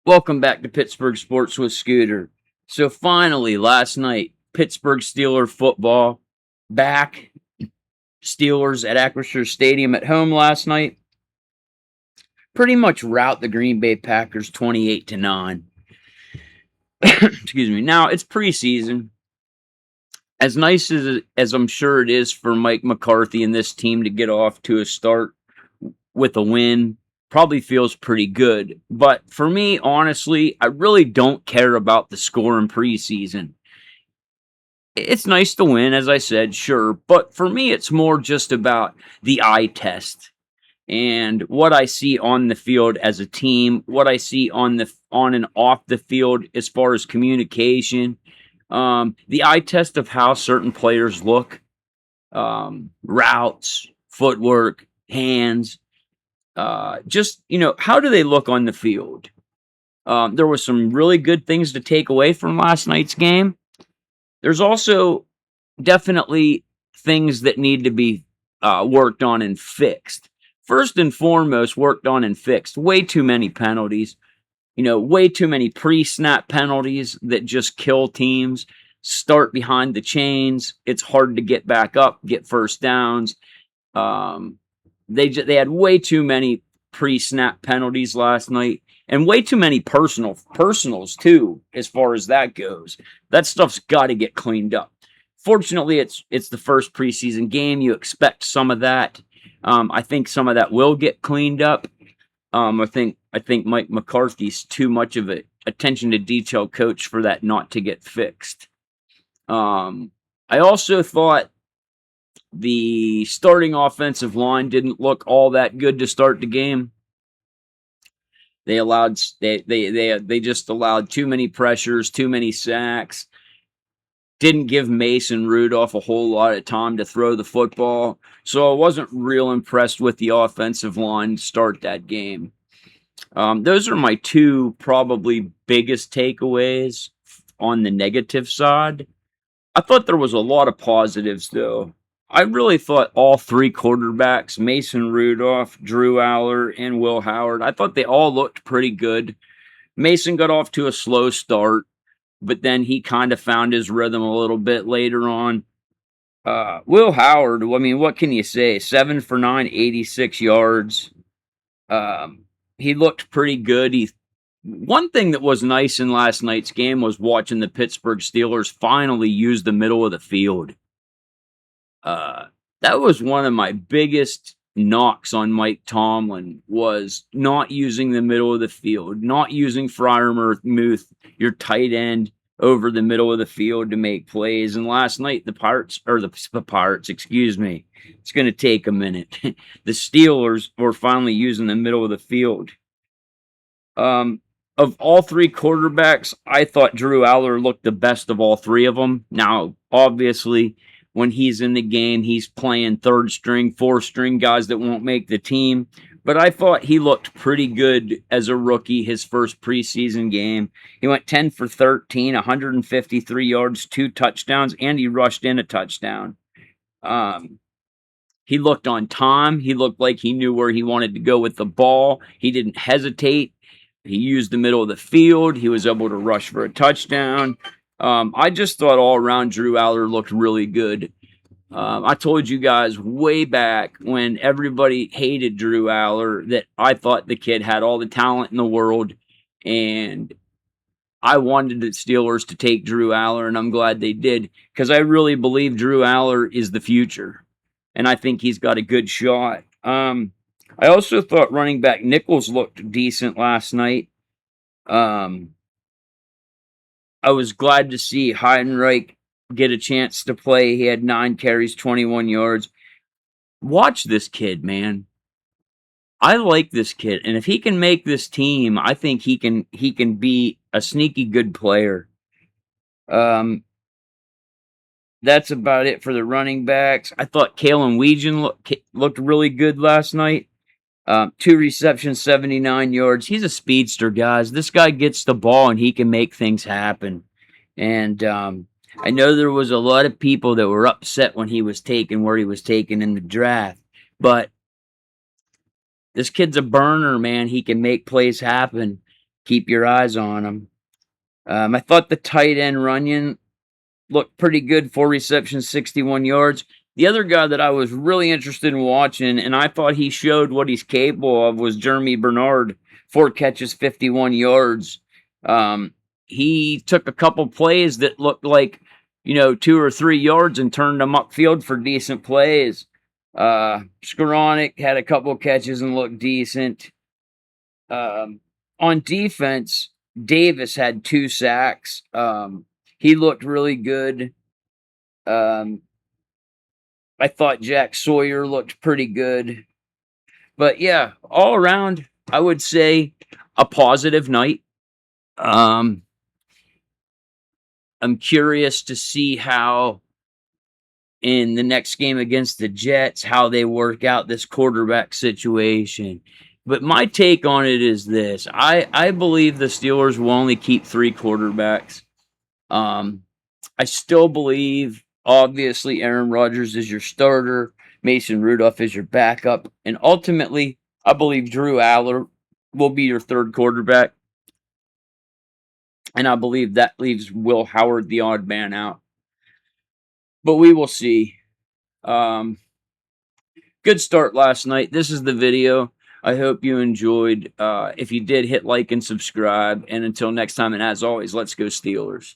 Welcome back to Pittsburgh Sports with Scooter. So finally, last night, Pittsburgh Steeler football back. Steelers at Acrisure Stadium at home last night. Pretty much rout the Green Bay Packers 28-9. Excuse me. Now it's preseason. As nice as I'm sure it is for Mike McCarthy and this team to get off to a start with a win, probably feels pretty good. But for me, honestly, I really don't care about the score in preseason. It's nice to win, as I said, sure, but for me, it's more just about the eye test and what I see on the field as a team, what I see on and off the field as far as communication, the eye test of how certain players look, routes, footwork, hands, just how do they look on the field? There was some really good things to take away from last night's game. There's also definitely things that need to be worked on and fixed. First and foremost, worked on and fixed. Way too many penalties. Way too many pre-snap penalties that just kill teams. Start behind the chains. It's hard to get back up, get first downs. They had way too many pre-snap penalties last night, and way too many personals too, as far as that goes. That stuff's got to get cleaned up. Fortunately, it's the first preseason game. You expect some of that. I think some of that will get cleaned up. I think Mike McCarthy's too much of an attention to detail coach for that not to get fixed. I also thought the starting offensive line didn't look all that good to start the game. They just allowed too many pressures, too many sacks. Didn't give Mason Rudolph a whole lot of time to throw the football. So I wasn't real impressed with the offensive line to start that game. Those are my two probably biggest takeaways on the negative side. I thought there was a lot of positives, though. I really thought all three quarterbacks, Mason Rudolph, Drew Aller, and Will Howard, I thought they all looked pretty good. Mason got off to a slow start, but then he kind of found his rhythm a little bit later on. Will Howard, I mean, what can you say? 7 for 9, 86 yards. He looked pretty good. One thing that was nice in last night's game was watching the Pittsburgh Steelers finally use the middle of the field. That was one of my biggest knocks on Mike Tomlin, was not using the middle of the field, not using Freiermuth, your tight end, over the middle of the field to make plays. And last night, the Pirates, excuse me, it's going to take a minute. The Steelers were finally using the middle of the field. Of all three quarterbacks, I thought Drew Aller looked the best of all three of them. Now, obviously, when he's in the game, he's playing third string, fourth string guys that won't make the team. But I thought he looked pretty good as a rookie, his first preseason game. He went 10 for 13, 153 yards, 2 touchdowns, and he rushed in a touchdown. He looked on time. He looked like he knew where he wanted to go with the ball. He didn't hesitate. He used the middle of the field. He was able to rush for a touchdown. I just thought all around Drew Aller looked really good. I told you guys way back when everybody hated Drew Aller that I thought the kid had all the talent in the world, and I wanted the Steelers to take Drew Aller, and I'm glad they did, because I really believe Drew Aller is the future, and I think he's got a good shot. I also thought running back Nichols looked decent last night. I was glad to see Heidenreich get a chance to play. He had 9 carries, 21 yards. Watch this kid, man. I like this kid, and if he can make this team, I think he can be a sneaky good player. That's about it for the running backs. I thought Kalen Weegan looked really good last night. 2 receptions, 79 yards. He's a speedster, guys. This guy gets the ball and he can make things happen. And I know there was a lot of people that were upset when he was taken where he was taken in the draft. But this kid's a burner, man. He can make plays happen. keep your eyes on them. I thought the tight end Runyon looked pretty good, 4 receptions, 61 yards. The other guy that I was really interested in watching, and I thought he showed what he's capable of, was Jeremy Bernard, 4 catches, 51 yards. He took a couple plays that looked like, 2 or 3 yards and turned them upfield for decent plays. Skoranek had a couple catches and looked decent. On defense, Davis had 2 sacks. He looked really good. I thought Jack Sawyer looked pretty good. But yeah, all around, I would say a positive night. I'm curious to see how in the next game against the Jets, how they work out this quarterback situation. But my take on it is this. I believe the Steelers will only keep 3 quarterbacks. I still believe, obviously, Aaron Rodgers is your starter. Mason Rudolph is your backup. And ultimately, I believe Drew Aller will be your 3rd quarterback. And I believe that leaves Will Howard the odd man out. But we will see. Good start last night. This is the video. I hope you enjoyed. If you did, hit like and subscribe. And until next time, and as always, let's go Steelers.